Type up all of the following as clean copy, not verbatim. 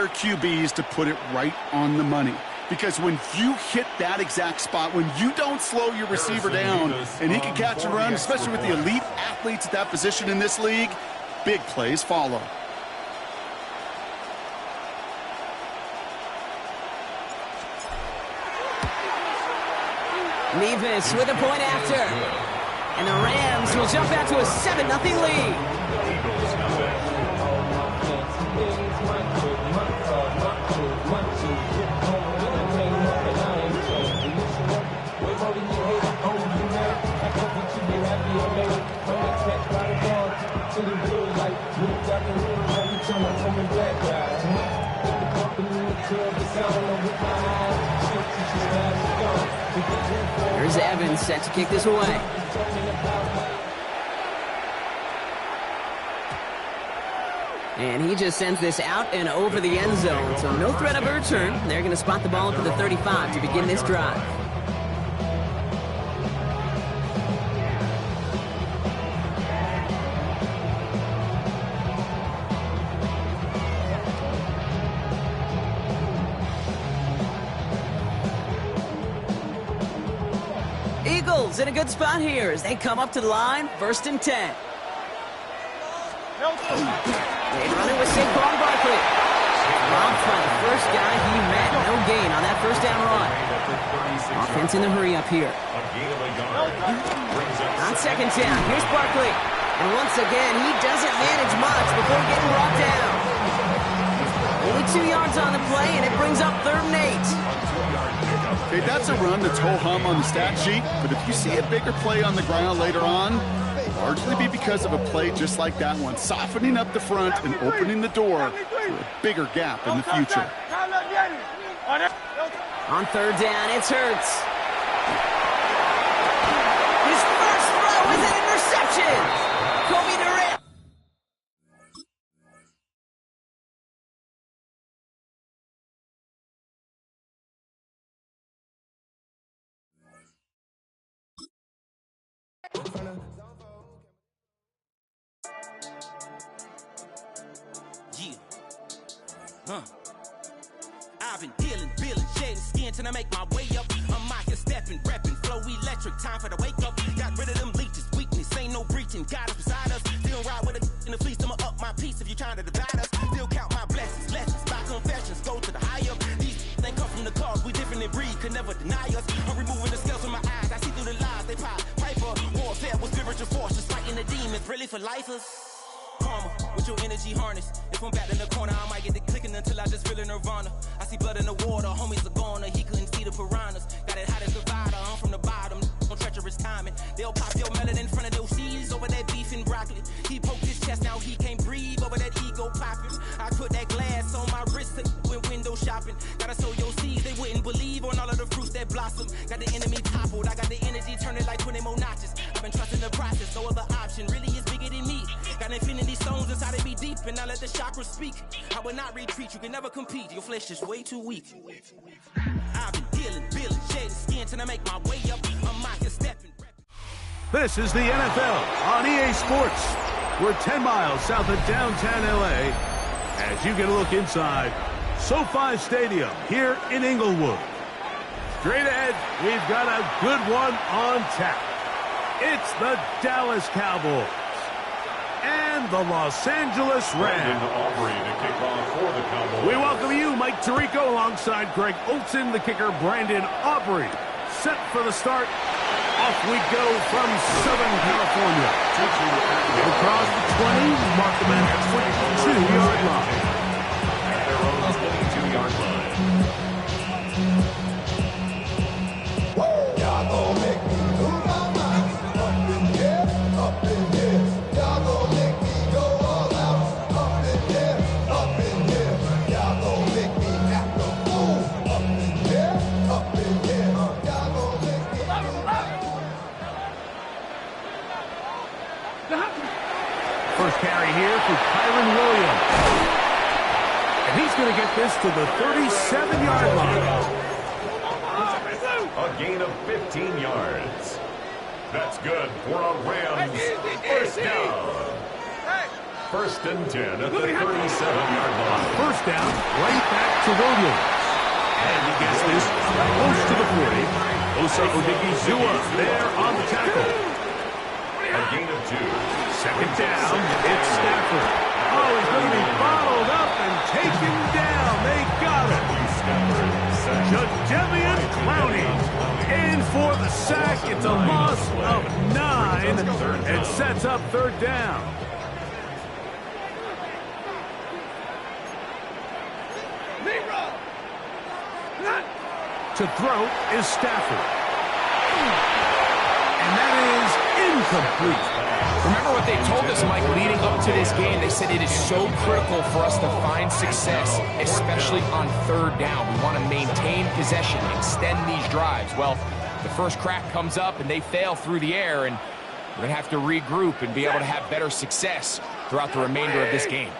QBs to put it right on the money. Because when you hit that exact spot, when you don't slow your receiver down and he can catch and run, especially with the elite athletes at that position in this league, big plays follow. Nevis with a point after. And the Rams will jump out to a 7-0 lead. Here's Evans set to kick this away. And he just sends this out and over the end zone. So no threat of a return. They're going to spot the ball for the 35 to begin this drive. Eagles in a good spot here as they come up to the line, 1st and 10. They run it with Saquon Barkley. Robbed by the first guy he met. No gain on that first down run. Offense in the hurry up here. On 2nd down, here's Barkley. And once again, he doesn't manage much before getting brought down. Only 2 yards on the play, and it brings up 3rd and 8. Okay, that's a run that's ho-hum on the stat sheet, but if you see a bigger play on the ground later on, largely be because of a play just like that one, softening up the front and opening the door for a bigger gap in the future. On 3rd down, it's Hurts. His first throw is an interception. Kobe Durant. I've been dealing, shedding skin till I make my way up. I'm out here stepping, repping, flow electric, time for the wake up. Got rid of them leeches, weakness, ain't no breaching. God is beside us, still ride with a in the fleece. I'ma up my piece if you're trying to divide us. Still count my blessings, lessons, my confessions, go to the higher. These they come from the cause, we different in breed, could never deny us. I'm removing the scales from my eyes, I see through the lies, they pop. Piper, warfare with spiritual forces, fighting the demons, really for lifers. Karma, with your energy harness. If I'm back in the corner, I might get the clicking until I just feel a nirvana. I see blood in the water, homies are gone, he couldn't see the piranhas. Got it hot as Nevada, I'm from the bottom, on treacherous timing. They'll pop your melon in front of those seeds over that beef and broccoli. He poked his chest, now he can't breathe over that ego popping. I put that glass on my wrist when window shopping. Gotta sow your seeds, they wouldn't believe on all of the fruits that blossom. Got the enemy toppled, I got the energy turning like 20 more notches. I've been trusting the process, no other option really is bigger than me. Got infinity stones inside of me deep, and I let the chakras speak. I will not retreat, you can never compete. Your flesh is way too weak. I've been dealing, shedding skin till I make my way up. I'm out here stepping. This is the NFL on EA Sports. We're 10 miles south of downtown LA as you get a look inside SoFi Stadium here in Inglewood. Straight ahead, we've got a good one on tap. It's the Dallas Cowboys and the Los Angeles Rams. We welcome you, Mike Tirico, alongside Greg Olson, the kicker, Brandon Aubrey. Set for the start. Off we go from Southern California. Across the 20, mark them at the 22-yard line. At their own 22-yard line. Y'all gon' make me lose my mind. Up in here, up in here. Y'all gon' make me go all out. Up in here, up in here. Y'all gon' make me act a fool. Up in here, up in here. Y'all gon' make me. First carry here for Kyron Williams. And he's going to get this to the 37-yard line. A gain of 15 yards. That's good for a Rams first down. First and 10 at the 37-yard line. First down, right back to Williams. And he gets this close to the 40. Osa Odigizua there on the tackle. A gain of 2. Second down, it's Stafford. Oh, he's going to be bottled up and taken down. They got him. Jadeveon Clowney in for the sack. It's a loss of 9 and sets up third down. To throw is Stafford. And that is incomplete. Remember what they told us, Mike, leading up to this game. They said it is so critical for us to find success, especially on third down. We want to maintain possession, extend these drives. Well, the first crack comes up and they fail through the air, and we're going to have to regroup and be able to have better success throughout the remainder of this game.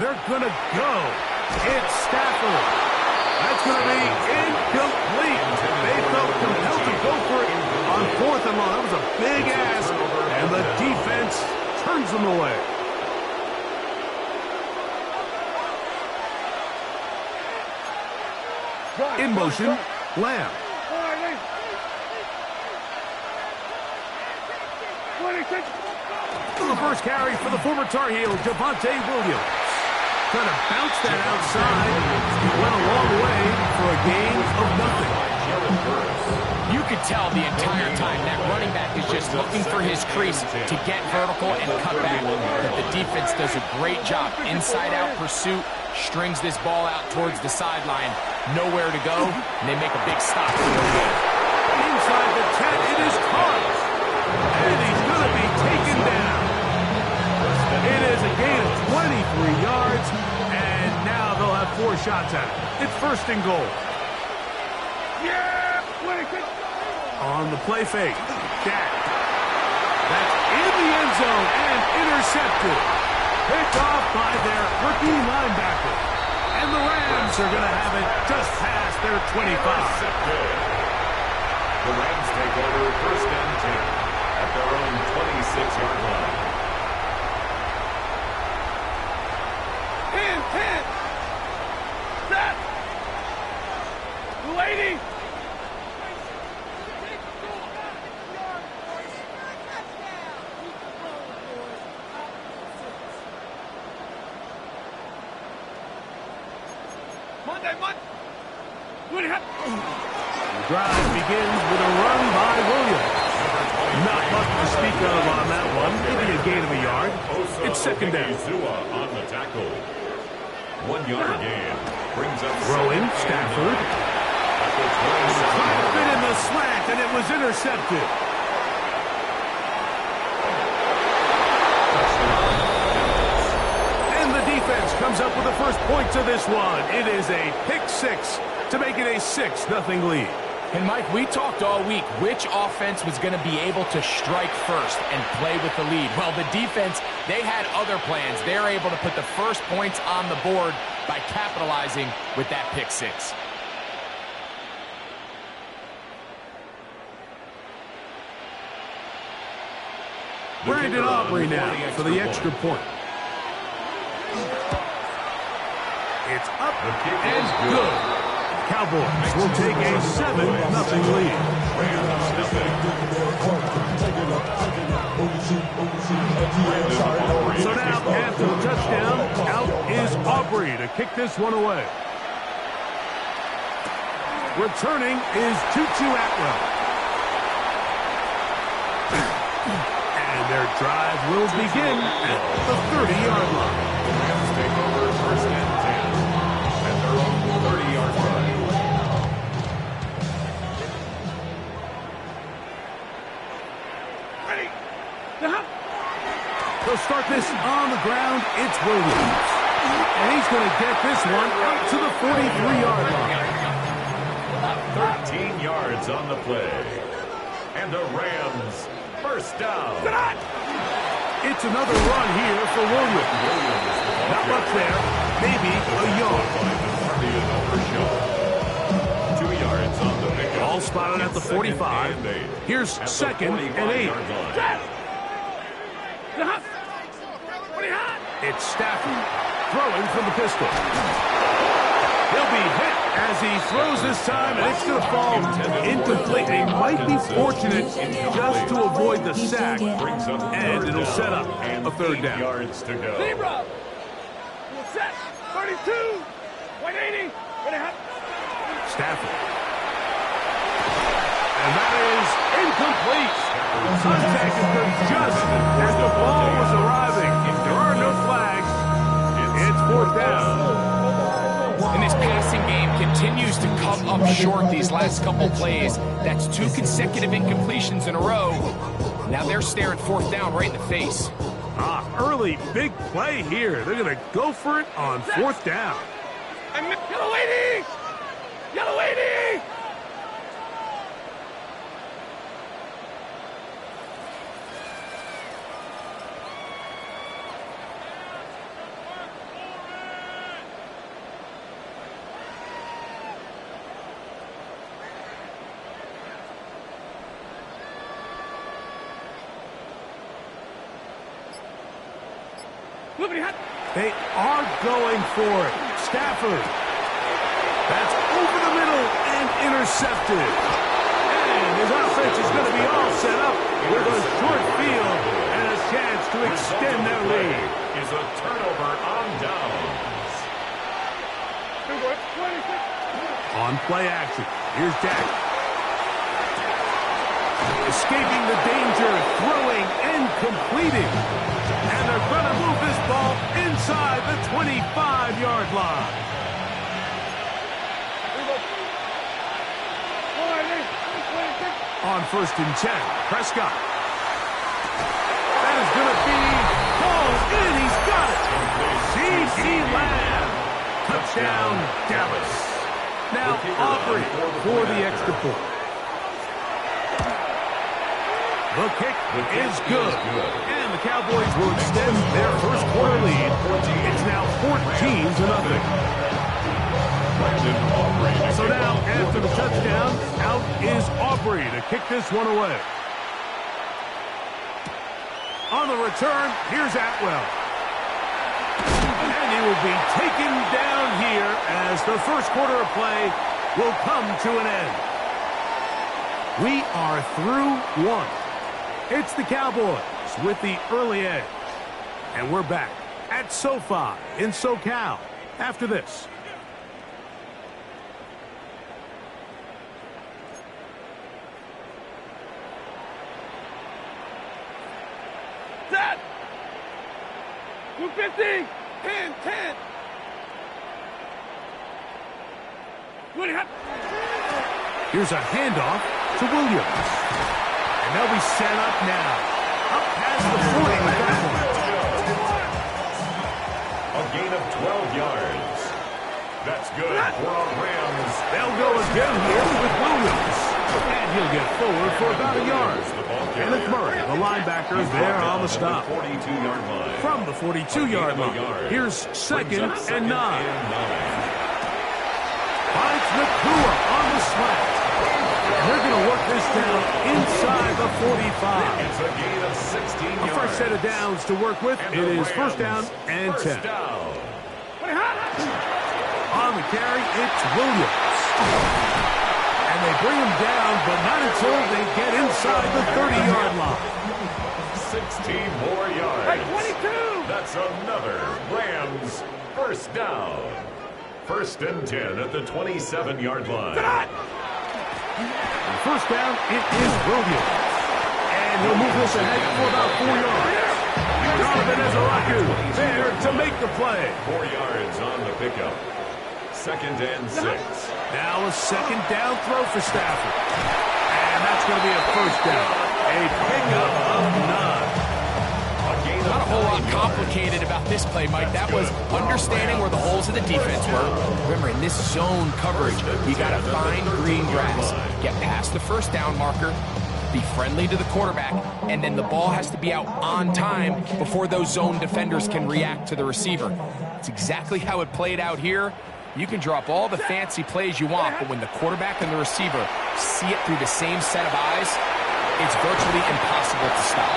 They're going to go. It's Stafford. That's going to be incomplete. They felt compelled to go for it on 4th and long. That was a big ask, and the defense turns them away. In motion, Lamb. The first carry for the former Tar Heel, Javonte Williams. Trying to bounce that outside. He went a long way for a gain of nothing. You could tell the entire time that running back is just looking for his crease to get vertical and cut back. But the defense does a great job. Inside-out pursuit, strings this ball out towards the sideline. Nowhere to go, and they make a big stop. Inside the 10, it is caught. And he's going to be taken down. It is a gain of 23 yards, and now they'll have 4 shots at it. It's first and goal. On the play fake, Dak. That's in the end zone and intercepted. Picked off by their rookie linebacker. And the Rams are going to have it just past their 25. The Rams take over first and 10 at their own 26-yard line. 10. Set. Lady. The drive begins with a run by Williams. Not much to speak of on that one. Maybe a gain of a yard. It's second down. On the tackle. 1 yard gain. Brings up Throwing, Stafford. Tried to fit in the slant, and it was intercepted. And the defense comes up with the first points of this one. It is a pick 6 to make it a 6-0 lead. And, Mike, we talked all week which offense was going to be able to strike first and play with the lead. Well, the defense, they had other plans. They're able to put the first points on the board by capitalizing with that pick 6. Brandon Aubrey now for the extra point. It's up and good. Cowboys will take a 7-0 lead. So now after the touchdown, out is Aubrey to kick this one away. Returning is Tutu Atwell. And their drive will begin at the 30-yard line. The Rams take over first and 10 at their own 30-yard line. They'll start this on the ground. It's Williams. And he's going to get this one out to the 43-yard line. 13 yards on the play. And the Rams first down. It's another run here for Williams. Not much there. Maybe a yard. 2 yards on the pickup. All spotted at the 45. Here's second and 8. It's Stafford throwing from the pistol. He'll be hit as he throws this time, and it's going to fall incomplete. They might be fortunate just to avoid the sack, and it'll set up a third down. Yards to go. Zebra. Set. 32. 180. Stafford. And that is incomplete. Contact occurred just as the ball was arriving. There are no flags. It's fourth down. And this passing game continues to come up short these last couple plays. That's 2 consecutive incompletions in a row. Now they're staring fourth down right in the face. Early big play here. They're going to go for it on fourth down. Yellow 80. Yellow 80. They are going for it. Stafford. That's over the middle and intercepted. And his offense is going to be all set up with a short field and a chance to extend their lead. Is a turnover on downs. On play action. Here's Dak. Escaping the danger, throwing and completing. And they're going to move this ball inside the 25-yard line. On 1st and 10, Prescott. That is going to be called in. He's got it. C.D. Lamb. Touchdown, Dallas. Now Aubrey for the extra point. The kick is good. And the Cowboys will extend their first quarter lead. It's now 14-0. So now, after the touchdown, out is Aubrey to kick this one away. On the return, here's Atwell. And he will be taken down here as the first quarter of play will come to an end. We are through one. It's the Cowboys with the early edge. And we're back at SoFi in SoCal after this. Set. 250. 10. 10. Here's a handoff to Williams. And they'll be set up now. Up past the 40 with that one. A gain of 12 yards. That's good for our Rams. They'll go again here with Williams. And he'll get forward for about a yard. Kenneth Murray, the linebacker, there on the stop. From the 42-yard line. Here's 2nd and 9. Finds Nakua on the slant. They're going to work this down inside the 45. It's a gain of 16 yards. A fresh set of downs to work with. It is first down and 10. On the carry, it's Williams. And they bring him down, but not until they get inside the 30-yard line. 16 more yards. 22. That's another Rams first down. 1st and 10 at the 27-yard line. First down, it is Williams. And he'll move this ahead for about 4 yards. Donovan Ezeraku there to make the play. 4 yards on the pickup. 2nd and 6. Now a 2nd down throw for Stafford. And that's going to be a first down. A pickup of 9. Not a whole lot complicated about this play, Mike. That was understanding where the holes of the defense were. Remember, in this zone coverage, you got to find green grass. Get past the first down marker, be friendly to the quarterback, and then the ball has to be out on time before those zone defenders can react to the receiver. It's exactly how it played out here. You can drop all the fancy plays you want, but when the quarterback and the receiver see it through the same set of eyes, it's virtually impossible to stop.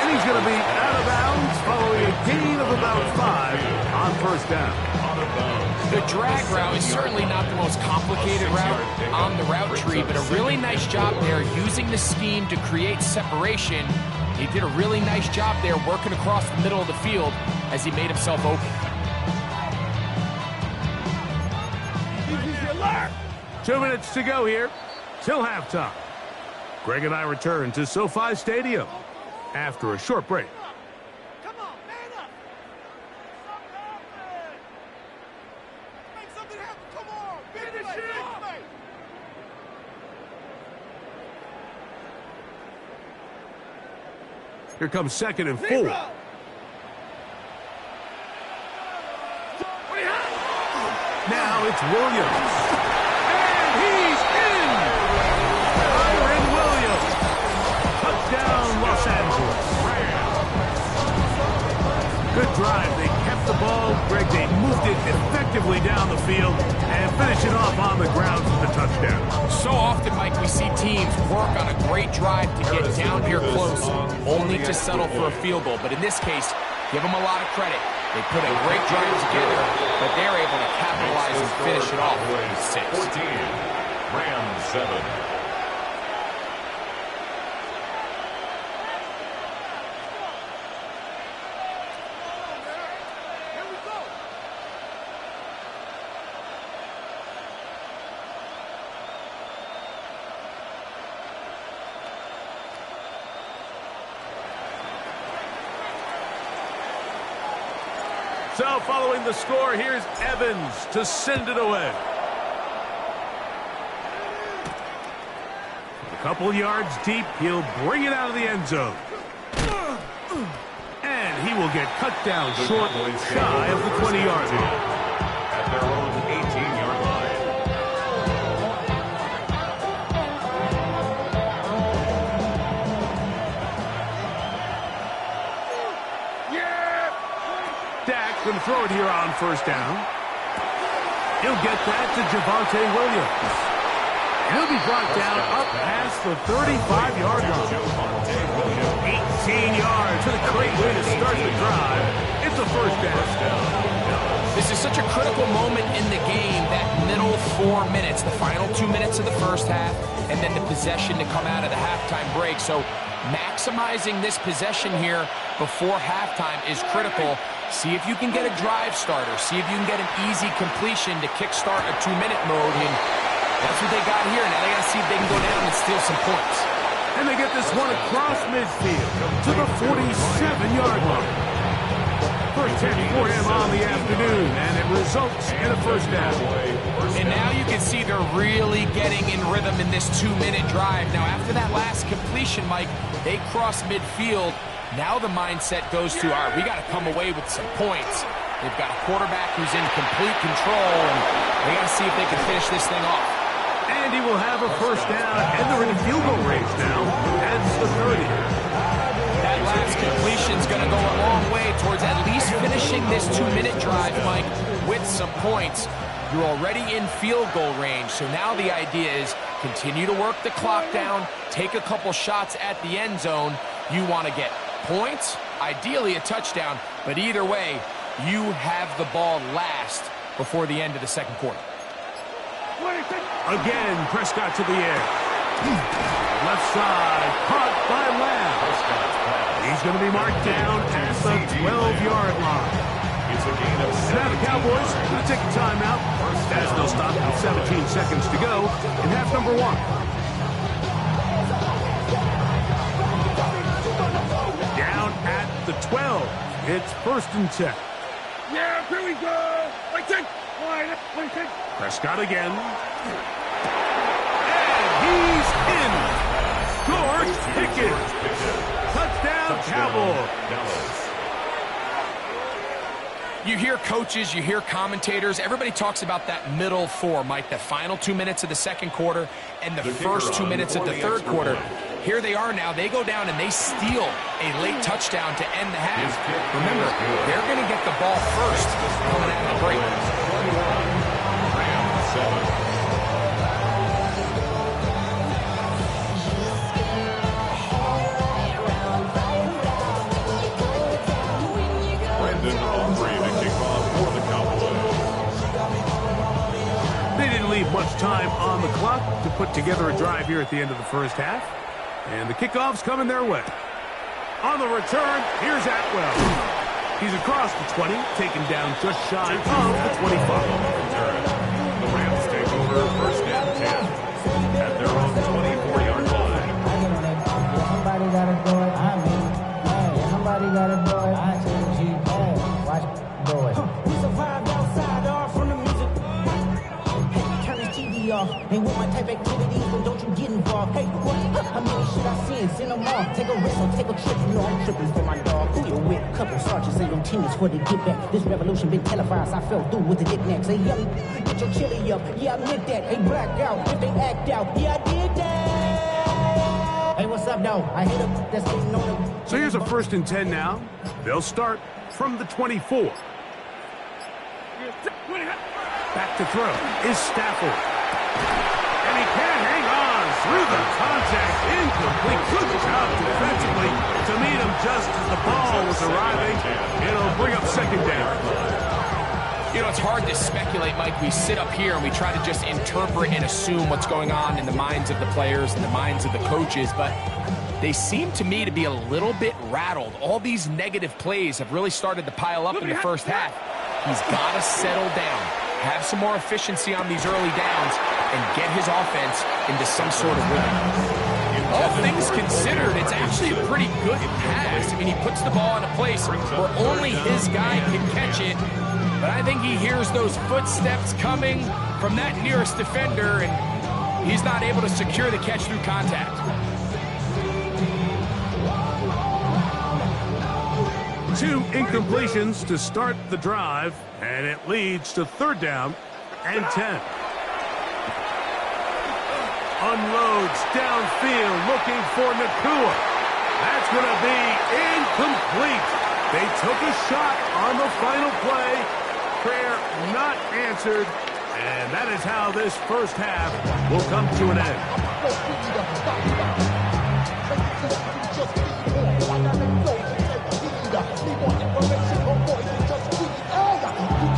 And He's going to be out of bounds following a gain of about 5 on first down. The drag route is certainly not the most complicated route on the route tree, but a really nice job there using the scheme to create separation. He did a really nice job there working across the middle of the field as he made himself open. 2 minutes to go here till halftime. Greg and I return to SoFi Stadium after a short break. Come on, man up. Make something happen. Come on. Big play. Here comes 2nd and 4. Now it's Williams. And he's in! Kyren Williams. Touchdown, Los Angeles. Good drive. They kept the ball. Greg, they moved it effectively down the field and finish it off on the ground for the touchdown. So often, Mike, we see teams work on a great drive to get down here close, only to settle for a field goal. But in this case, give them a lot of credit. They put a great drive together, but they're able to capitalize and finish it off with 6. 14, Rams 7. So following the score, here's Evans to send it away. A couple yards deep, he'll bring it out of the end zone. And he will get cut down short, shy of the 20-yard line. At their own 18-yard line. Dak going to throw it here on first down. He'll get that to Javonte Williams. He'll be brought down up past the 35-yard line. 18 yards. What a great way to start the drive. It's a first down. This is such a critical moment in the game, that middle 4 minutes, the final 2 minutes of the first half, and then the possession to come out of the halftime break. So maximizing this possession here before halftime is critical. See if you can get a drive starter. See if you can get an easy completion to kickstart a 2-minute mode. And that's what they got here. Now they got to see if they can go down and steal some points. And they get this one across midfield to the 47-yard line. First hit for him on the afternoon, and it results in a first down. And now you can see they're really getting in rhythm in this 2-minute drive. Now after that last completion, Mike, they cross midfield. Now the mindset goes to, all right, we got to come away with some points. They've got a quarterback who's in complete control, and they got to see if they can finish this thing off. And he will have a first down, and they're in field goal range now. That's the 30. That last completion's going to go a long way towards at least finishing this 2-minute drive, Mike, with some points. You're already in field goal range, so now the idea is continue to work the clock down, take a couple shots at the end zone. You want to get points, ideally a touchdown, but either way, you have the ball last before the end of the second quarter. Again, Prescott to the air. Left side, caught by Lamb. He's going to be marked down at the 12-yard line. It's a gain of 7. Now the Cowboys going to take a timeout as they'll stop with 17 seconds to go in half number 1. Down at the 12. It's 1st and 10. Yeah, here we go. Prescott again. And he's in. George Pickens. Touchdown, Cowboys. You hear coaches, you hear commentators, everybody talks about that middle 4, Mike, the final 2 minutes of the second quarter and the first 2 minutes of the third quarter. Here they are now. They go down and they steal a late touchdown to end the half. Remember, they're going to get the ball first coming out of the break. leave much time on the clock to put together a drive here at the end of the first half. And the kickoff's coming their way. On the return, here's Atwell. He's across the 20, taken down just shy of the 25. The Rams take over first and 10 at their own 24-yard line. Somebody gotta do it. I mean, hey, somebody gotta do it. I tell you, hey, watch do it. We survived outside, all from the music. Hey, turn the TV off. Ain't with my type activities, but don't you get involved. Hey, what? How many shit I seen? Send them off. Take a risk or take a trip. You know I'm tripping for my dog. Who you with? Couple sergeants and lieutenants for the get back. This revolution been televised. I fell through with the knickknacks. Hey, young, get your chili up. Yeah, I meant that. Hey, black out. If they act out. Yeah, I did that. Hey, what's up, though? I hit up. That's getting on them. So here's a first and 10 now. They'll start from the 24. Back to throw is Stafford. And he can't hang on through the contact. Incomplete. Good job defensively to meet him just as the ball was arriving. It'll bring up second down. You know, it's hard to speculate, Mike. We sit up here and we try to just interpret and assume what's going on in the minds of the players and the minds of the coaches, but they seem to me to be a little bit rattled. All these negative plays have really started to pile up in the first half. He's got to settle down, have some more efficiency on these early downs, and get his offense into some sort of rhythm. All things considered, it's actually a pretty good pass. I mean, he puts the ball in a place where only his guy can catch it, but I think he hears those footsteps coming from that nearest defender, and he's not able to secure the catch through contact. Two incompletions to start the drive, and it leads to third down and 10. Unloads downfield, looking for Nakua. That's going to be incomplete. They took a shot on the final play. Prayer not answered, and that is how this first half will come to an end.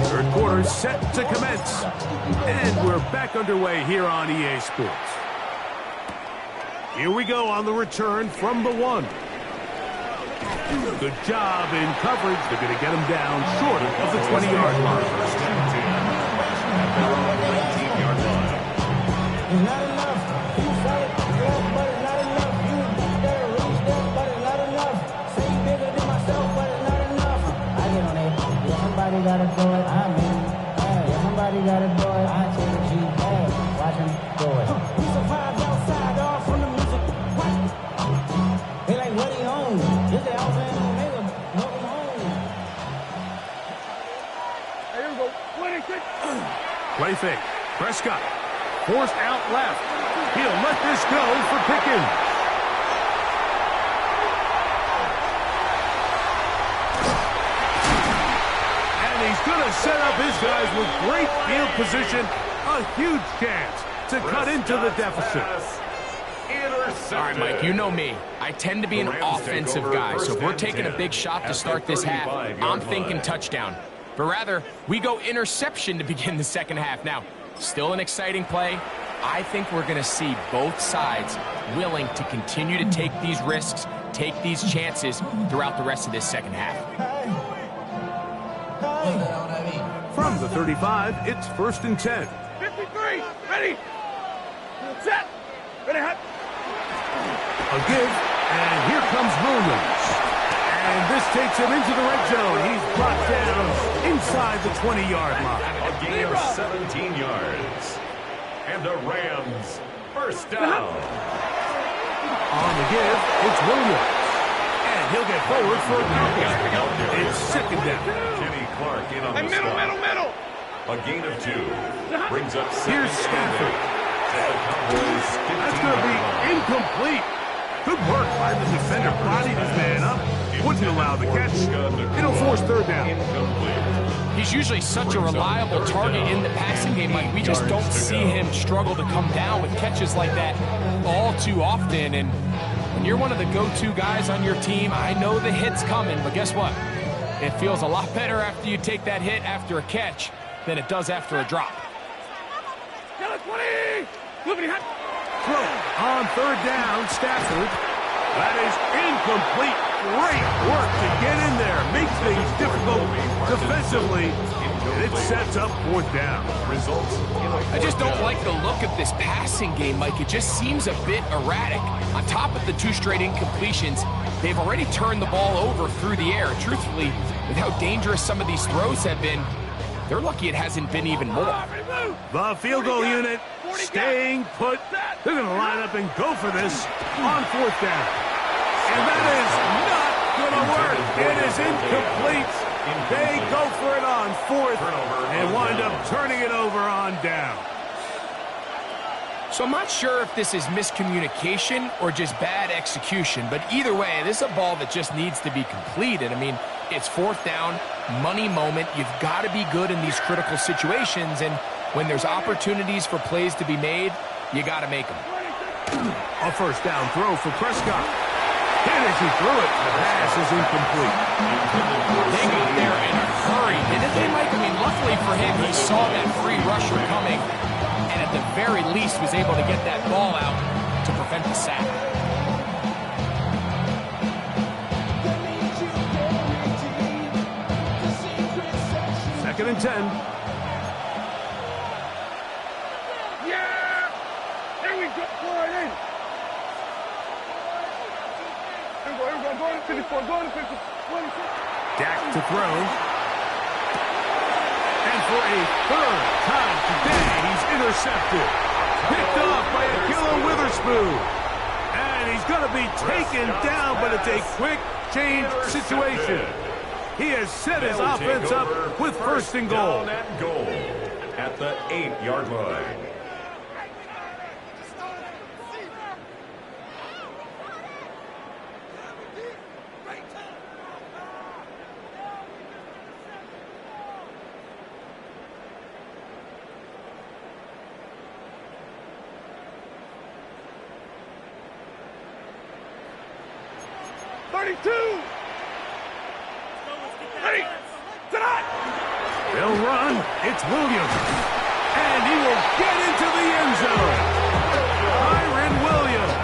Third quarter set to commence, and we're back underway here on EA Sports. Here we go on the return from the 1. Good job in coverage. They're going to get him down short of the 20-yard line. First and 10 at their own 19-yard line. It's not enough. You said it, but it's not enough. You better reach that, but it's not enough. Say you bigger than myself, but it's not enough. I get on it. Yeah, somebody gotta do it. I mean, hey, yeah, somebody gotta do it. I tell the G, hey, watch him do it. We survived outside, all from the music. What? They like, what he own? Just the Alpha and Omega. Welcome home. Here we go. Play fake. Prescott forced out left. He'll let this go for Pickens. And he's going to set up his guys with great field position. A huge chance to cut into the deficit. All right, Mike, you know me. I tend to be an offensive guy, so if we're taking a big shot to start this half, I'm thinking touchdown. But rather, we go interception to begin the second half. Now, still an exciting play. I think we're going to see both sides willing to continue to take these risks, take these chances throughout the rest of this second half. From the 35, it's first and 10. 53. Ready. Set. Ready. Hot. A give, and here comes Williams. And this takes him into the red zone. He's brought down inside the 20-yard line. A gain of 17 yards. And the Rams first down. On the give, it's Williams. And he'll get forward for a couple. It's second down. Kenny Clark in on the Middle. A gain of 2. Brings up Here's Stafford. That's going to be incomplete. Good work by the defender. Bodied his man up. Wouldn't allow the catch. It'll force third down. He's usually such a reliable target in the passing game. Like, we just don't see him struggle to come down with catches like that all too often. And when you're one of the go-to guys on your team, I know the hit's coming, but guess what? It feels a lot better after you take that hit after a catch than it does after a drop. Throw on third down, Stafford. That is incomplete. Great work to get in there. Makes things difficult defensively. And it sets up fourth down. I just don't like the look of this passing game, Mike. It just seems a bit erratic. On top of the 2 straight incompletions, they've already turned the ball over through the air. Truthfully, with how dangerous some of these throws have been, they're lucky it hasn't been even more. The field goal unit staying put. They're going to line up and go for this on fourth down. And that is not going to work. It is incomplete. They go for it on fourth and wind up turning it over on down. So I'm not sure if this is miscommunication or just bad execution, but either way, this is a ball that just needs to be completed. I mean, it's fourth down, money moment. You've got to be good in these critical situations, and when there's opportunities for plays to be made, you got to make them. A first down throw for Prescott. And as he threw it, the pass is incomplete. They got there in a hurry, didn't they, Mike? I mean, luckily for him, he saw that free rusher coming, and at the very least was able to get that ball out to prevent the sack. Second and 10. Yeah! There we go. Go right in. Here we go. Go to 54. Go to 54. Dak to throw. And for a third time today, he's intercepted. Picked off by Akilla Witherspoon. And he's going to be taken down, but it's a quick change situation. He has set his offense up with first and goal. Down and goal at the 8-yard line. They'll run. It's Williams. And he will get into the end zone. Kyren Williams.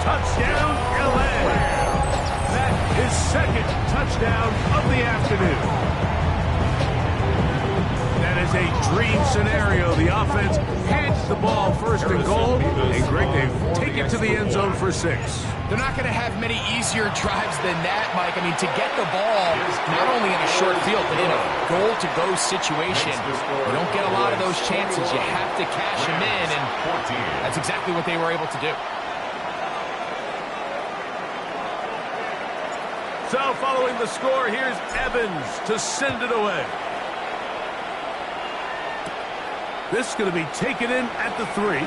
Touchdown, LA. That is second touchdown of the afternoon. That is a dream scenario. The offense hands the ball first and goal. And Greg, they take it to the end zone for 6. They're not going to have many easier drives than that, Mike. I mean, to get the ball not only in a short field, but in a goal-to-go situation, you don't get a lot of those chances. You have to cash them in, and that's exactly what they were able to do. So following the score, here's Evans to send it away. This is going to be taken in at the 3.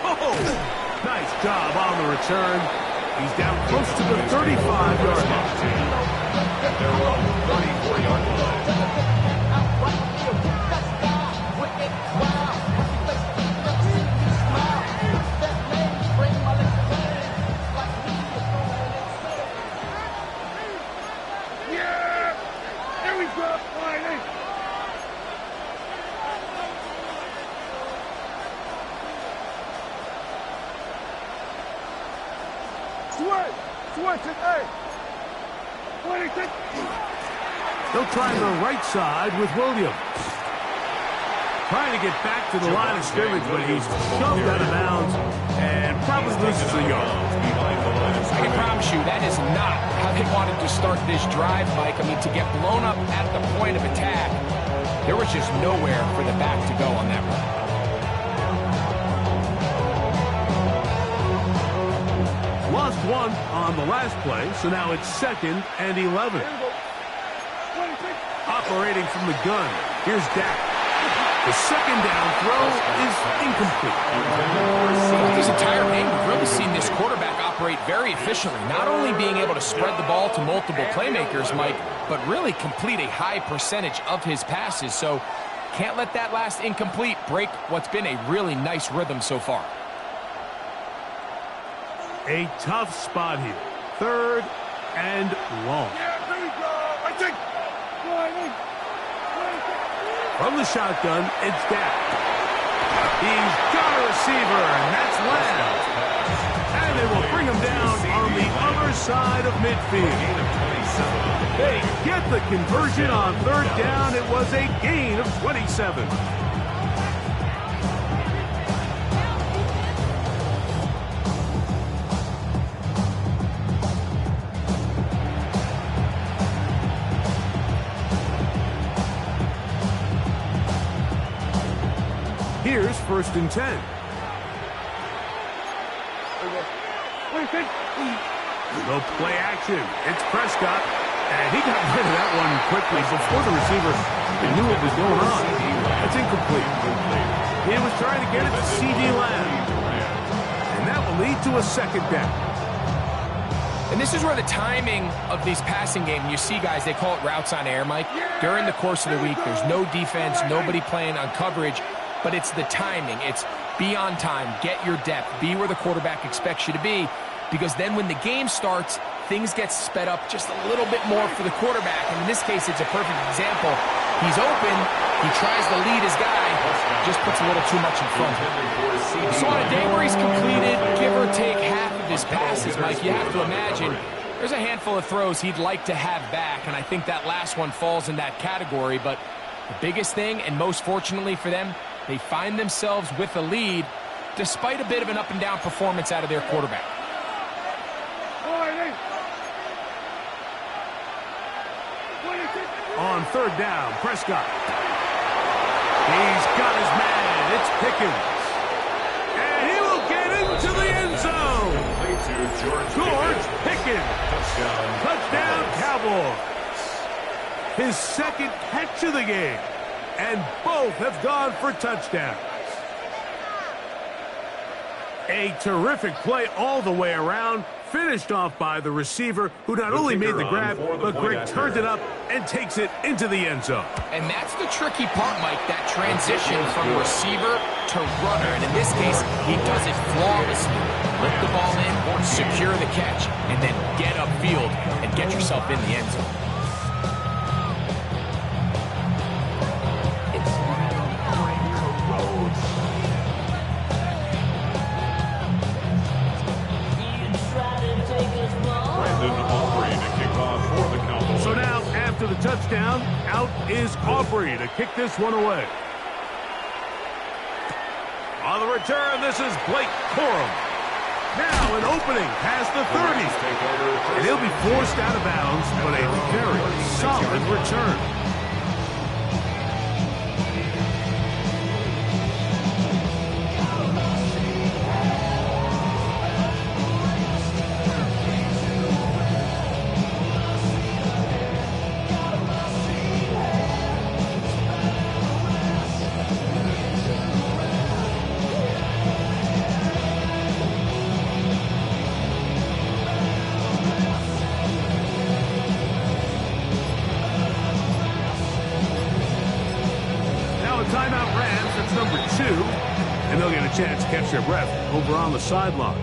Oh! Nice job on the return. He's down close to the 35-yard line. They're on the 34-yard line. Yeah! There we go. Line in. They'll try the right side with Williams. Trying to get back to the line of scrimmage, but he's shoved out of bounds and probably loses a yard. I can promise you that is not how they wanted to start this drive, Mike. I mean, to get blown up at the point of attack, there was just nowhere for the back to go on that run. Lost one on the last play, so now it's 2nd and 11. Operating from the gun, here's Dak. The second down throw is incomplete. This entire game, we've really seen this quarterback operate very efficiently, not only being able to spread the ball to multiple playmakers, Mike, but really complete a high percentage of his passes. So can't let that last incomplete break what's been a really nice rhythm so far. A tough spot here. 3rd and long. Yeah, there we go. I think. From the shotgun, it's Dak. He's got a receiver, and that's Lamb. And they will bring him down on the other side of midfield. They get the conversion on third down. It was a gain of 27. Here's 1st and 10. No play action. It's Prescott. And he got rid of that one quickly before the receiver knew what was going on. That's incomplete. He was trying to get it to C.D. Lamb. And that will lead to a 2nd down. And this is where the timing of these passing games, you see guys, they call it routes on air, Mike. During the course of the week, there's no defense, nobody playing on coverage, but it's the timing. It's be on time, get your depth, be where the quarterback expects you to be, because then when the game starts, things get sped up just a little bit more for the quarterback. And in this case, it's a perfect example. He's open, he tries to lead his guy, just puts a little too much in front. So on a day where he's completed, give or take half of his passes, Mike, you have to imagine there's a handful of throws he'd like to have back, and I think that last one falls in that category. But the biggest thing, and most fortunately for them, they find themselves with a lead despite a bit of an up-and-down performance out of their quarterback. On 3rd down, Prescott. He's got his man. It's Pickens. And he will get into the end zone. George Pickens. Touchdown, Cowboys. His 2nd catch of the game. And both have gone for touchdowns. A terrific play all the way around. Finished off by the receiver, who not only made the grab, but Greg turned it up and takes it into the end zone. And that's the tricky part, Mike, that transition from receiver to runner. And in this case, he does it flawlessly. Lift the ball in, secure the catch, and then get upfield and get yourself in the end zone. So now, after the touchdown, out is Aubrey to kick this one away. On the return, this is Blake Corum. Now an opening past the 30. And he'll be forced out of bounds, but a very solid return. Timeout Rams, that's number 2. And they'll get a chance to catch their breath over on the sideline.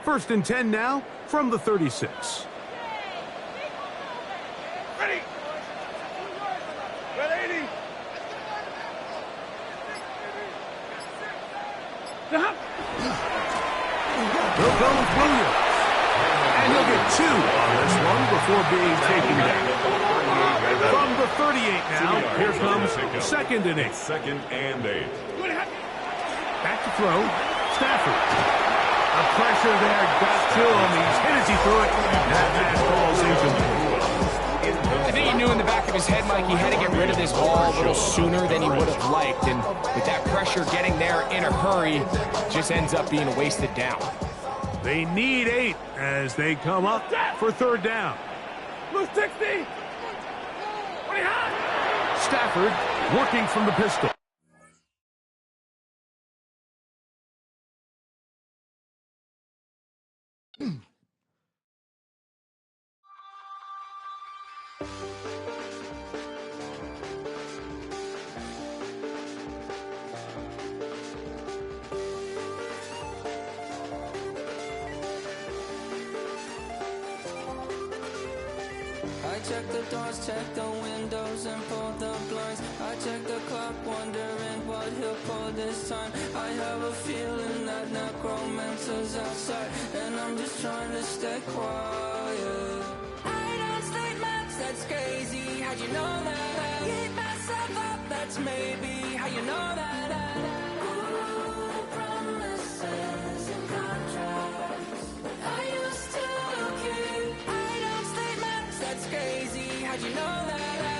First and 10 now from the 36. Ready? Ready? Here comes Williams. And he'll get 2 on this one before being taken down. From the 38 now, here comes 2nd and 8. 2nd and 8. Back to throw. Stafford. The pressure there got to him. He's hit as he threw it. That ball's incomplete. I think he knew in the back of his head, Mike, he had to get rid of this ball a little sooner than he would have liked. And with that pressure getting there in a hurry, just ends up being a wasted down. They need 8 as they come up for 3rd down. Lose 60. Stafford working from the pistol. I check the doors, check the windows, and pull the blinds. I check the clock, wondering what he'll pull this time. I have a feeling that necromancer's outside, and I'm just trying to stay quiet. I don't state maps, that's crazy. How'd you know that? Keep myself up, that's maybe how you know that. Ooh, promises and contracts. I used to keep. I don't state maps, that's crazy. How'd you know that?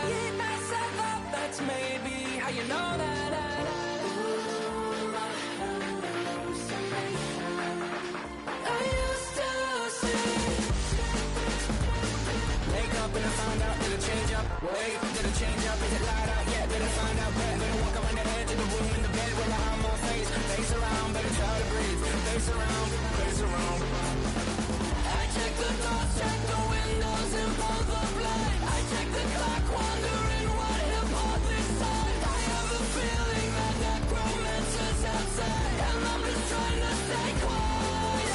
Keep myself up, that's maybe how you know that. Ooh, my hallucination. I used to see. Wake up and I found out, did it change up? Wait, did it change up? Is it light out yet? Did I find out where? Better walk around the edge of the room in the bed where I have my face. Face around, better try to breathe. Face around, face around. I check the doors, check the windows, and pull the blind. I check the clock, wondering what he'll pull this time. I have a feeling that necromancer's outside, and I'm just trying to stay quiet.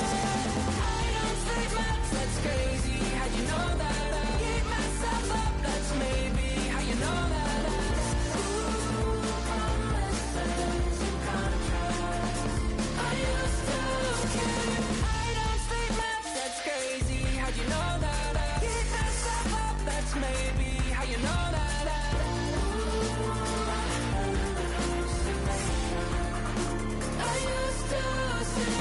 I don't state maps, that's crazy. How'd you know that? Keep myself up, that's maybe how you know that. Ooh, promises and contracts. I used to keep. I don't state maps, that's crazy. How'd you know that? Keep myself up, that's maybe how you know that. Ooh, my hallucination. I used to see.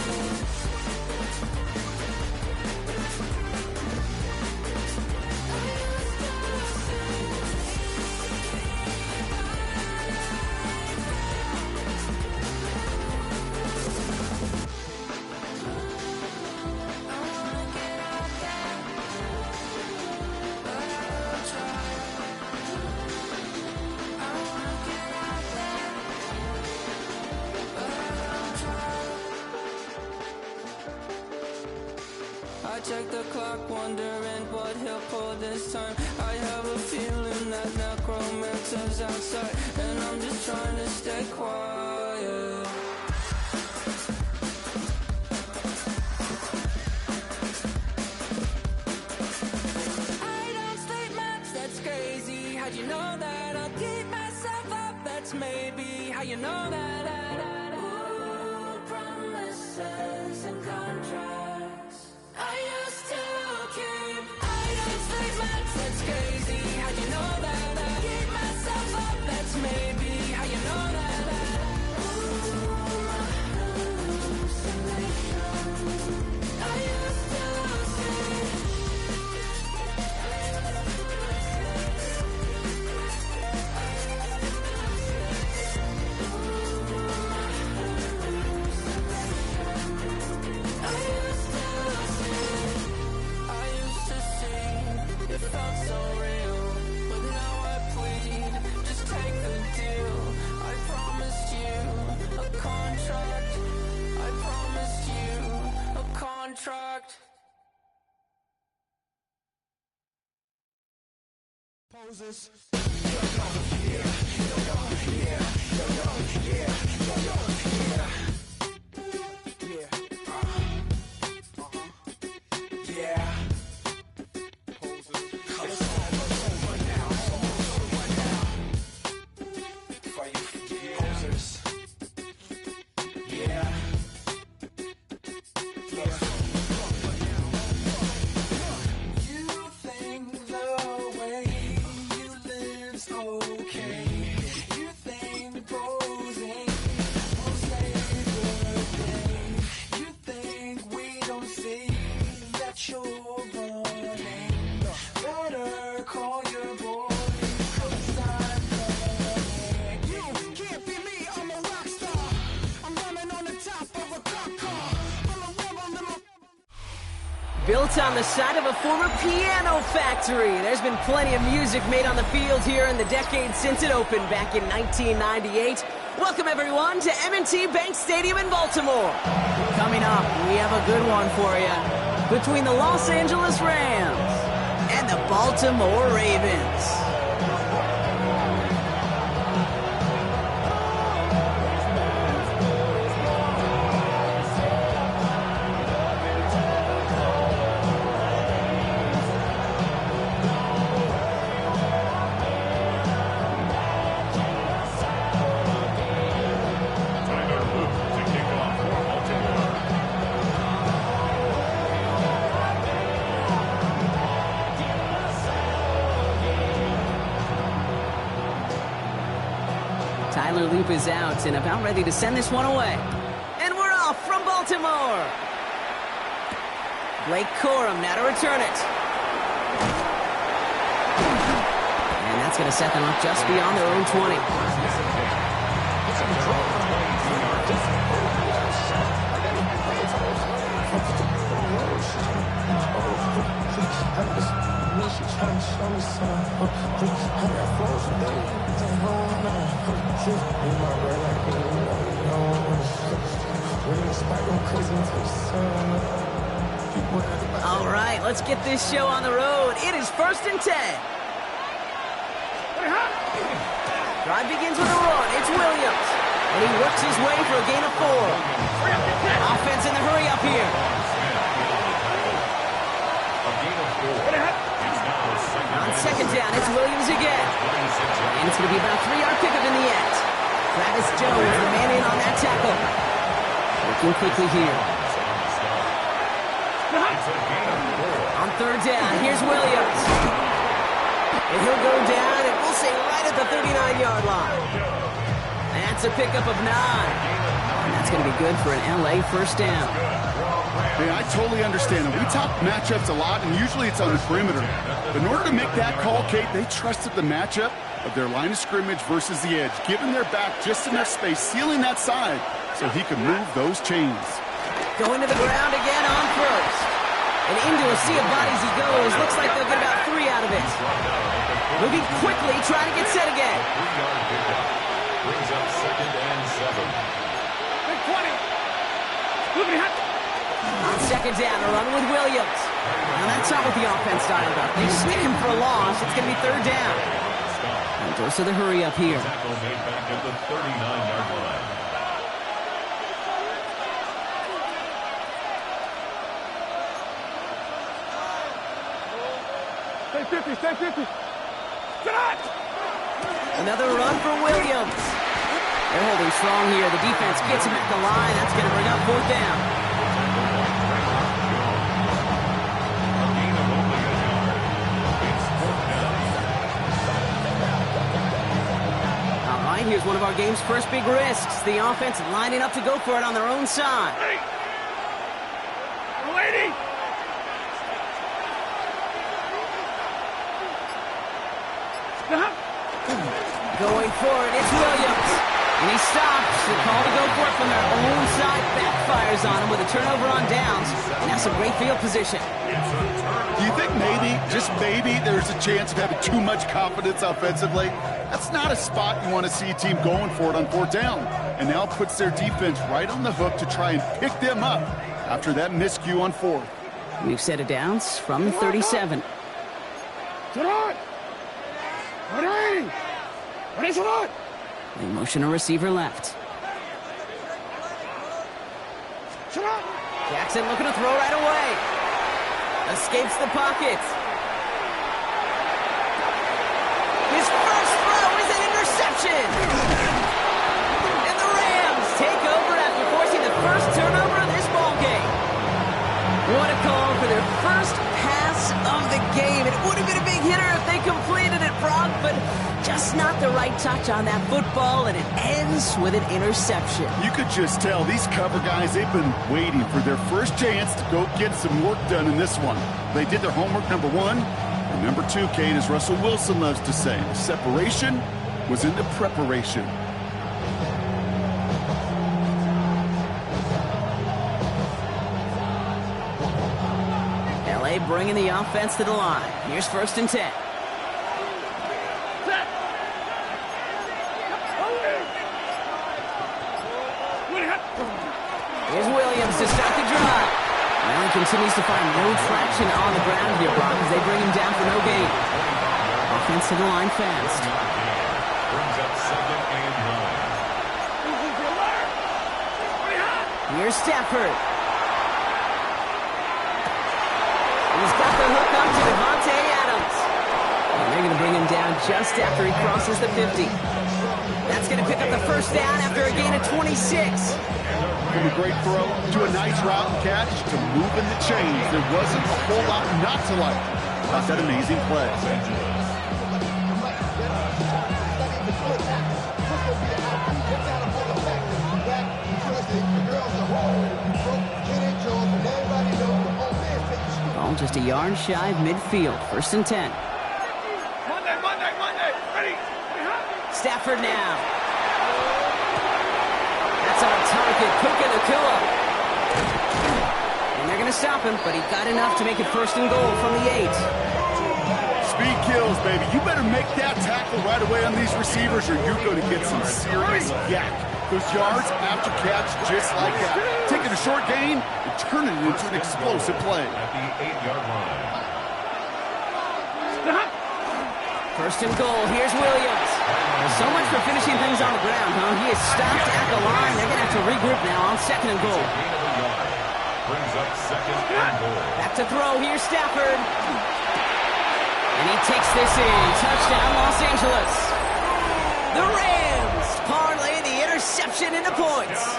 I check the clock, wondering what he'll pull this time. I have a feeling that necromancer's outside, and I'm just trying to stay quiet. I don't state maps, that's crazy. How'd you know that? I'll keep myself up, that's maybe how you know that. Ooh, promises and contracts. I used to keep. I don't state maps, that's crazy. How'd you know that? Keep myself up, that's maybe how you know that. Ooh, my hallucination. I used to see. It felt so real, but now I plead. Just take the deal. I promised you a contract. I promised you a contract. Poses. Built on the site of a former piano factory, there's been plenty of music made on the field here in the decade since it opened back in 1998. Welcome, everyone, to M&T Bank Stadium in Baltimore. Coming up, we have a good one for you. Between the Los Angeles Rams and the Baltimore Ravens. Tyler Loop is out and about ready to send this one away. And we're off from Baltimore. Blake Corum now to return it. And that's going to set them up just beyond their own 20. All right, let's get this show on the road. It is 1st and 10. Drive begins with a run. It's Williams. And he works his way for a gain of 4. Offense in the hurry up here. On 2nd down, it's Williams again. And it's going to be about a 3-yard pickup in the end. Travis Jones, the man in on that tackle. Working quickly here. On 3rd down, here's Williams. And he'll go down, and we'll say right at the 39-yard line. That's a pickup of 9. And that's going to be good for an LA 1st down. Hey, I totally understand it. We talk matchups a lot, and usually it's on the perimeter. But in order to make that call, Kate, they trusted the matchup of their line of scrimmage versus the edge, giving their back just enough space, sealing that side so he could move those chains. Going to the ground again on 1st. And into a sea of bodies he goes. Looks like they'll get about 3 out of it. Moving quickly, trying to get set again. Brings up 2nd and 7. Big 20. Moving hot. On 2nd down, a run with Williams. Now that's not what the offense dialed up. They stick him for a loss. It's going to be 3rd down. And goes to the hurry up here. Tackle made back at the 39-yard line. Stay 50, stay 50. Get out! Another run for Williams. They're holding strong here. The defense gets him at the line. That's going to bring up 4th down. All right, here's one of our game's first big risks. The offense lining up to go for it on their own side. Hey! Lady! Stop! Going for it, it's Williams. And he stops. The call to go for it from their own side backfires on him with a turnover on downs. And that's some great field position. Do you think maybe, just maybe, there's a chance of having too much confidence offensively? That's not a spot you want to see a team going for it on 4th down. And now puts their defense right on the hook to try and pick them up after that miscue on 4th. We've set it downs from the 37. Get on! Ready! Ready, get on! They motion a receiver left. Get on! Jackson looking to throw right away. Escapes the pocket. His first throw is an interception. And the Rams take over after forcing the first turnover of this ball game. What a call for their first pass of the game. It would have been a big hitter if they completed it, Brock, but just not the right touch on that football, and it ends with an interception. You could just tell these cover guys, they've been waiting for their first chance to go get some work done in this one. They did their homework, number 1. And number 2, Kate, as Russell Wilson loves to say, separation was in the preparation. LA bringing the offense to the line. Here's 1st and 10. to start the drive. Now he continues to find no traction on the ground here, Brock, as they bring him down for no gain. Offense to the line fast. Brings up 2nd and 9. Here's Stafford. He's got the hook up to Devontae Adams. And they're going to bring him down just after he crosses the 50. That's going to pick up the first down after a gain of 26. From a great throw to a nice route and catch to moving the chains. There wasn't a whole lot not to like about that amazing play. Ball just a yard shy of midfield. 1st and 10. Monday, ready. Stafford now. That's on target. Puka Nacua. And they're going to stop him, but he got enough to make it 1st and goal from the 8. Speed kills, baby. You better make that tackle right away on these receivers or you're going to get some serious yak. Those yards after catch just like that. Taking a short gain and turning it into an explosive play. At the 8-yard line. 1st and goal. Here's Williams. Well, so much for finishing things on the ground, huh? He is stopped at the line. They're going to have to regroup now on 2nd and goal. Brings up 2nd and goal. Back to throw. Here's Stafford. And he takes this in. Touchdown, Los Angeles. The Rams parlay the interception into points.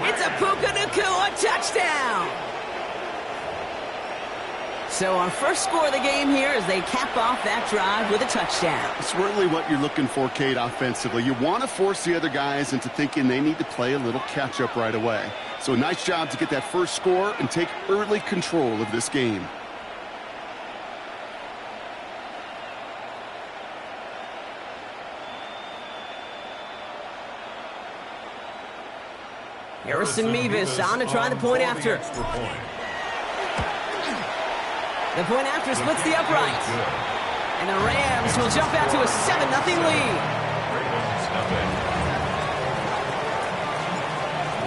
It's a Puka Nacua touchdown. So our first score of the game here as they cap off that drive with a touchdown. It's really what you're looking for, Kate, offensively. You want to force the other guys into thinking they need to play a little catch-up right away. So nice job to get that first score and take early control of this game. Harrison Mevis on to try the point after. The point after splits the upright. And the Rams will jump out to a 7-0 lead.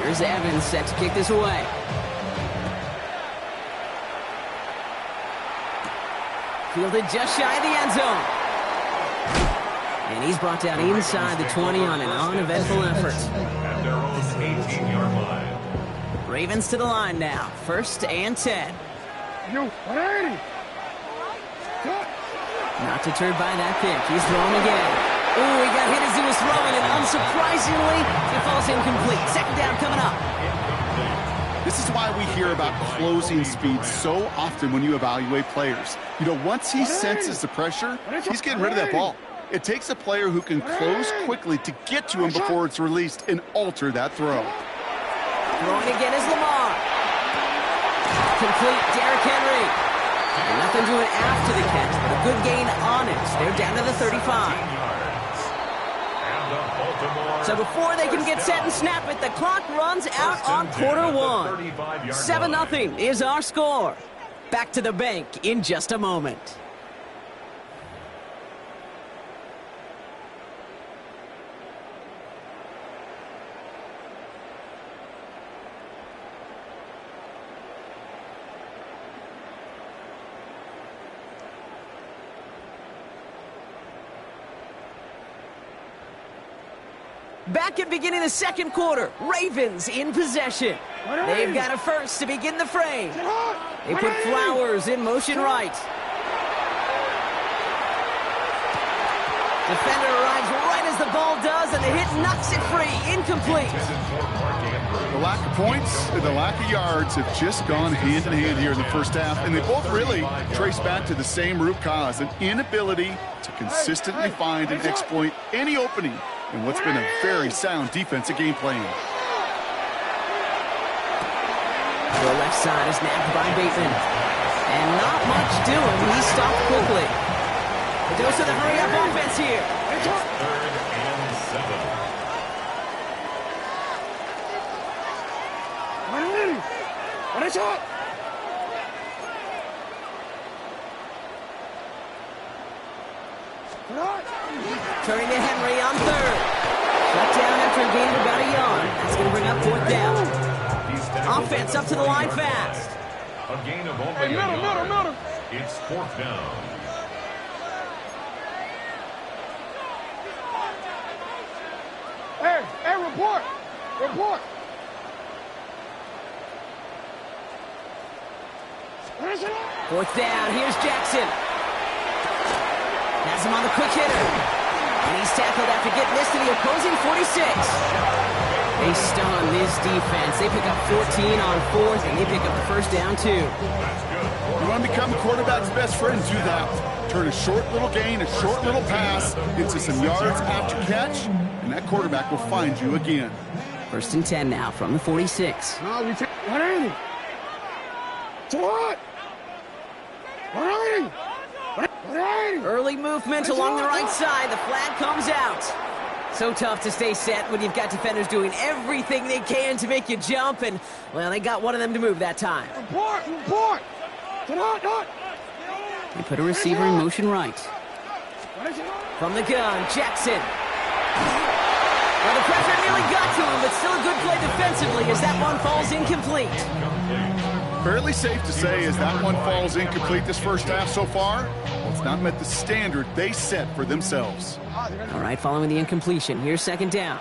Here's Evans set to kick this away. Fielded just shy of the end zone. And he's brought down inside the 20 on an uneventful effort. At their own 18-yard line. Ravens to the line now. 1st and 10. Not deterred by that pick. He's throwing again. Ooh, he got hit as he was throwing, and unsurprisingly, it falls incomplete. 2nd down coming up. This is why we hear about closing speed so often when you evaluate players. You know, once he senses the pressure, he's getting rid of that ball. It takes a player who can close quickly to get to him before it's released and alter that throw. Throwing again is Lamar. Complete, Derrick Henry. And nothing doing after the catch, but a good gain on it. They're down to the 35. So before they can get set and snap it, the clock runs out on quarter 1. 7-0 is our score. Back to the bank in just a moment. Back at beginning the 2nd quarter, Ravens in possession. They've got a first to begin the frame. They put Flowers in motion right. Defender arrives right as the ball does, and the hit knocks it free. Incomplete. The lack of points and the lack of yards have just gone hand in hand here in the first half, and they both really trace back to the same root cause, an inability to consistently find and exploit any opening in what's been a very sound defensive game plan. The left side is nabbed by Bateman. And not much doing. He stopped quickly. A dose of the hurry-up offense here. 3rd and 7. Turning to Henry on 3rd. Shut down after a gain of about a yard. That's going to bring up 4th down. offense up to the line fast. A gain of only a yard. It's 4th down. Hey, report. Report. 4th down. Here's Jackson. Has him on the quick hitter. And he's tackled after getting this to the opposing 46. They stun this defense. They pick up 14 on 4th, and they pick up the first down, too. You want to become the quarterback's best friend, do that. Turn a short little gain, a short little pass into some yards after catch, and that quarterback will find you again. 1st and 10 now from the 46. No, we take 180. To what? 180. 180. Early movement along the right side. The flag comes out. So tough to stay set when you've got defenders doing everything they can to make you jump, and, well, they got one of them to move that time. Report. Report. They put a receiver in motion right. From the gun, Jackson. Well, the pressure nearly got to him, but still a good play defensively as that one falls incomplete. Fairly safe to say as that one falls incomplete this first half so far, well, it's not met the standard they set for themselves. All right, following the incompletion, here's 2nd down.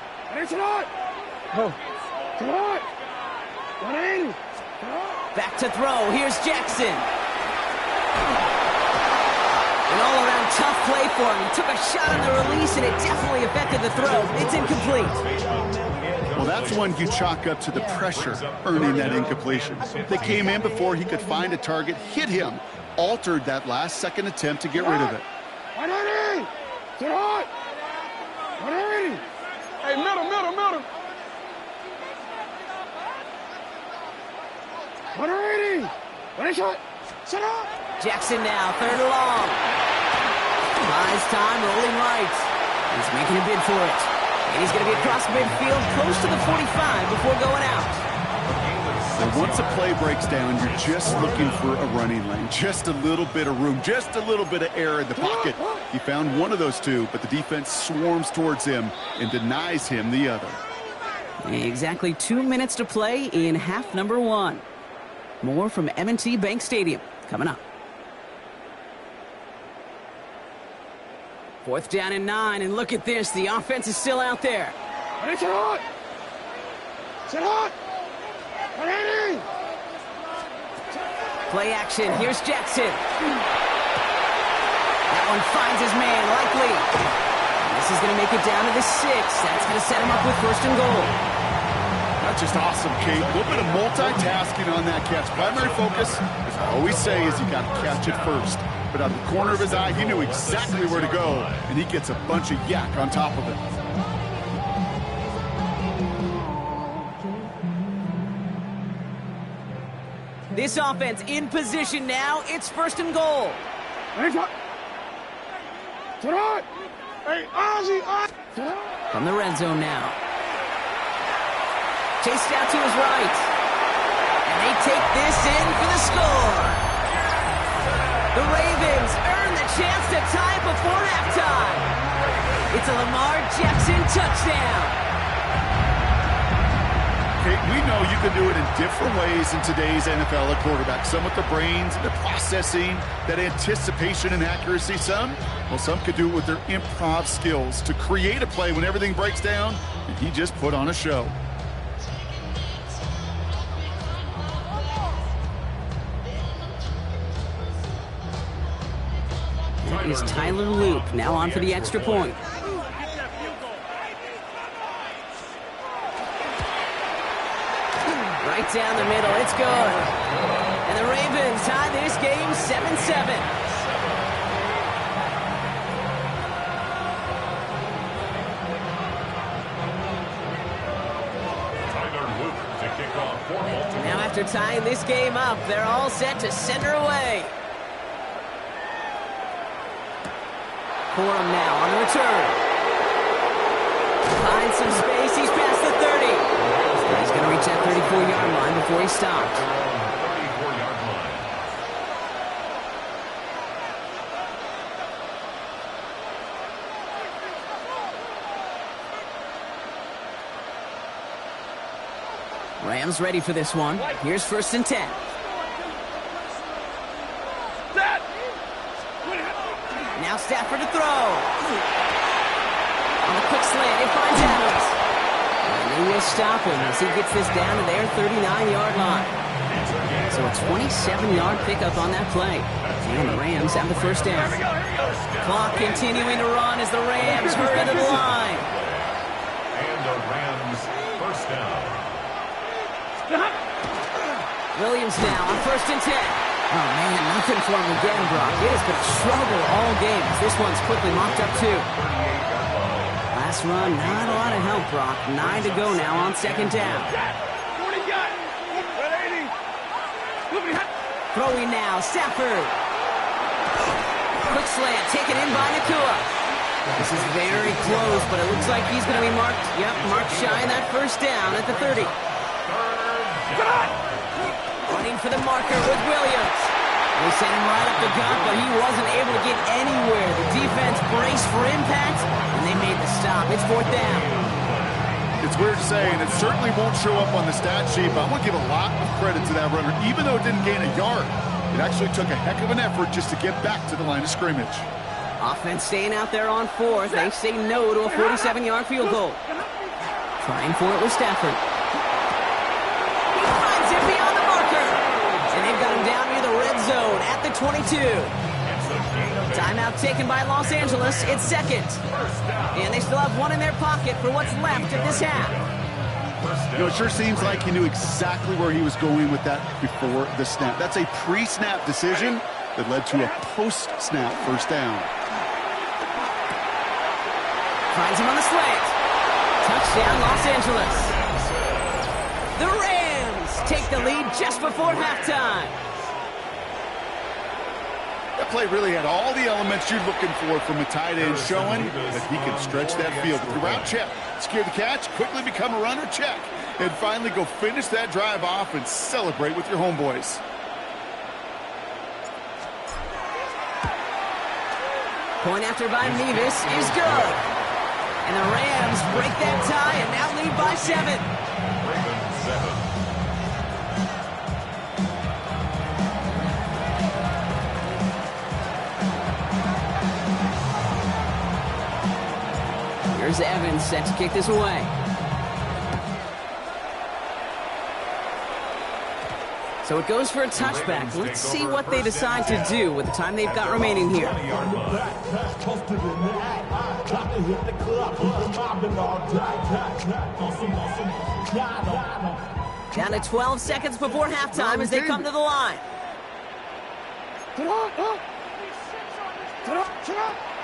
Back to throw, here's Jackson. An all-around tough play for him. He took a shot on the release, and it definitely affected the throw. It's incomplete. Well, that's one you chalk up to the pressure earning that incompletion. They came in before he could find a target, hit him, altered that last-second attempt to get rid of it. 180. Get hot. 180. Hey, middle. 180. What is it? Sit up. Jackson now, 3rd and long. Buys time, rolling right. He's making a bid for it. And he's going to be across midfield, close to the 45 before going out. And once a play breaks down, you're just looking for a running lane. Just a little bit of room, just a little bit of air in the pocket. He found one of those two, but the defense swarms towards him and denies him the other. Exactly 2 minutes to play in half number 1. More from M&T Bank Stadium coming up. 4th down and 9, and look at this. The offense is still out there. Sit hot. 180. Play action. Here's Jackson. That one finds his man, likely. This is going to make it down to the 6. That's going to set him up with 1st and goal. That's just awesome, Kate. A little bit of multitasking on that catch. Primary focus, as I always say, is you got to catch it first. But out of the corner of his eye, he knew exactly where to go, and he gets a bunch of yak on top of it. This offense in position now. It's 1st and goal. From the red zone now. Chased out to his right. And they take this in for the score. The Ravens earn the chance to tie before halftime. It's a Lamar Jackson touchdown. Kate, we know you can do it in different ways in today's NFL at quarterback. Some with the brains, the processing, that anticipation and accuracy. Some could do it with their improv skills to create a play when everything breaks down, and he just put on a show. That is Tyler Loop now on for the extra point. Right down the middle, it's good. And the Ravens tie this game 7-7. Now after tying this game up, they're all set to center away. Corum now on the return. Finds some space, he's past the 30. He's going to reach that 34-yard line before he stopped. 34-yard line. Rams ready for this one. Here's 1st and 10. Now Stafford to throw. On a quick slant, it finds Adams. And they will stop him as he gets this down to their 39-yard line. So a 27-yard pickup on that play. And the Rams have the 1st down. Clock continuing to run as the Rams hurry to the line. And the Rams 1st down. Williams now on 1st and 10. Oh, man, nothing for him again, Brock. It has been a struggle all game as this one's quickly mopped up, too. Last run, not a lot of help, Brock. 9 to go now on 2nd down. Throwing now, Stafford. Quick slant, taken in by Nakua. This is very close, but it looks like he's going to be marked. Yep, marked shy in that 1st down at the 30. Running for the marker with Williams. They sent him right up the gut, but he wasn't able to get anywhere. The defense braced for impact, and they made the stop. It's 4th down. It's weird saying it certainly won't show up on the stat sheet, but I want to give a lot of credit to that runner. Even though it didn't gain a yard, it actually took a heck of an effort just to get back to the line of scrimmage. Offense staying out there on 4th. They say no to a 47-yard field goal. Trying for it with Stafford. He finds it beyond the marker. And they've got him down near the red zone at the 22. Timeout taken by Los Angeles. It's 2nd. And they still have one in their pocket for what's left of this half. You know, it sure seems like he knew exactly where he was going with that before the snap. That's a pre-snap decision that led to a post-snap 1st down. Finds him on the slant. Touchdown, Los Angeles. The Rams take the lead just before halftime. That play really had all the elements you're looking for from a tight end, showing that he can stretch that field. With the route, check. Secure the catch, quickly become a runner, check. And finally go finish that drive off and celebrate with your homeboys. Point after by Mevis is good. And the Rams break that tie and now lead by 7. Here's Evans set to kick this away. So it goes for a touchback. Let's see what they decide to do with the time they've got remaining here. Down to 12 seconds before halftime as they come to the line.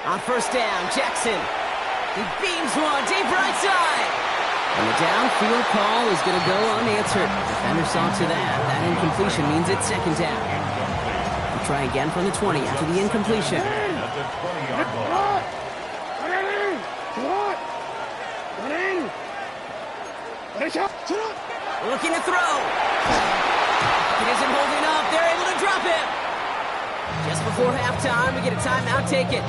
On 1st down, Jackson. He beams one deep right side. And the downfield call is going to go unanswered. Defender saw to that. That incompletion means it's 2nd down. We'll try again from the 20 after the incompletion. Looking to throw. It isn't holding up. They're able to drop him. Just before halftime, we get a timeout taken.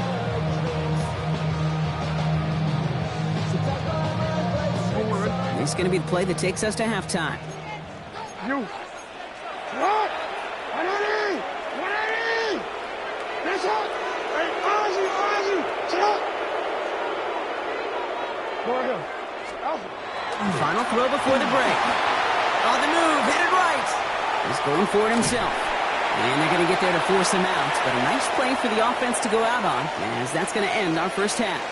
This is going to be the play that takes us to halftime. Final throw before the break. On the move, headed right. He's going for it himself. And they're going to get there to force him out. But a nice play for the offense to go out on, as that's going to end our 1st half.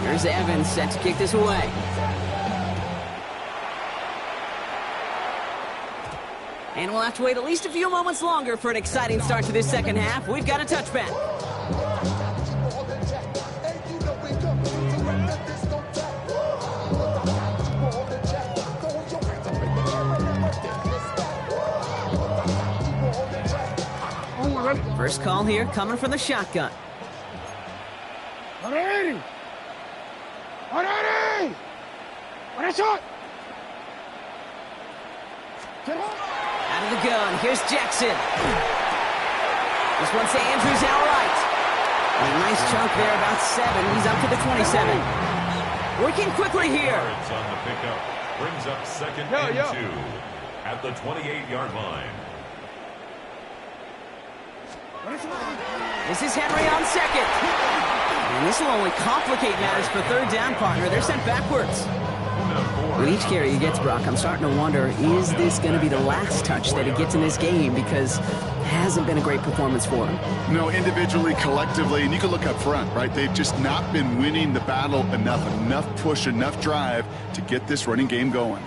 Here's Evans set to kick this away. And we'll have to wait at least a few moments longer for an exciting start to this 2nd half. We've got a touchback. First call here coming from the shotgun. 180! 180! What a shot! Out of the gun, here's Jackson. This one's to Andrews outright. A nice chunk there, about 7. He's up to the 27. Working quickly here. Yards on the pickup brings up second and 2 at the 28-yard line. This is Henry on second. And this will only complicate matters for third down, partner. They're sent backwards. With each carry he gets, Brock, I'm starting to wonder, is this going to be the last touch that he gets in this game? Because it hasn't been a great performance for him. No, individually, collectively, and you can look up front, right? They've just not been winning the battle enough push, enough drive to get this running game going.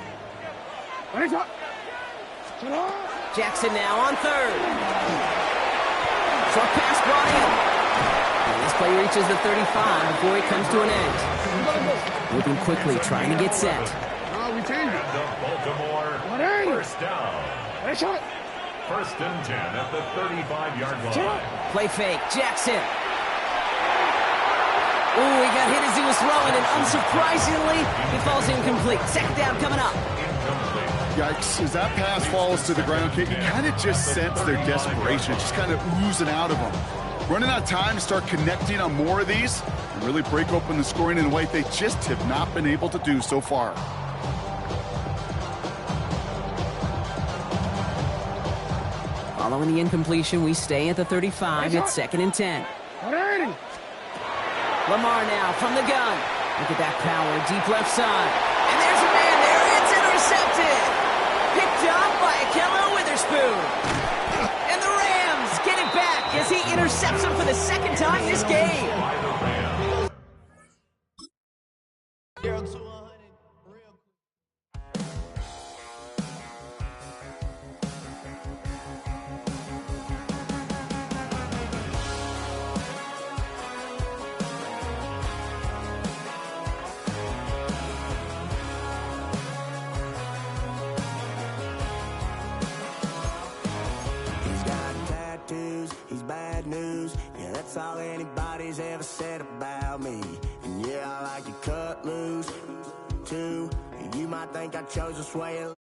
Jackson now on third. Short pass brought in. And this play reaches the 35 before it comes to an end. Moving quickly, trying to get set. And Baltimore, first down. First and 10 at the 35-yard line. Play fake, Jackson. Ooh, he got hit as he was throwing, and unsurprisingly, he falls incomplete. Second down coming up. Yikes, as that pass falls to the ground, you kind of just sense their desperation. It's just kind of oozing out of them. Running out of time to start connecting on more of these and really break open the scoring in a way they just have not been able to do so far. Following the incompletion, we stay at the 35. It's second and 10. Lamar now from the gun. Look at that power, deep left side. And there's a man there. It's intercepted. Picked up by Akello Witherspoon. And the Rams get it back as he intercepts him for the second time this game. He's bad news, yeah, that's all anybody's ever said about me. And yeah, I like to cut loose, too. You might think I chose this way.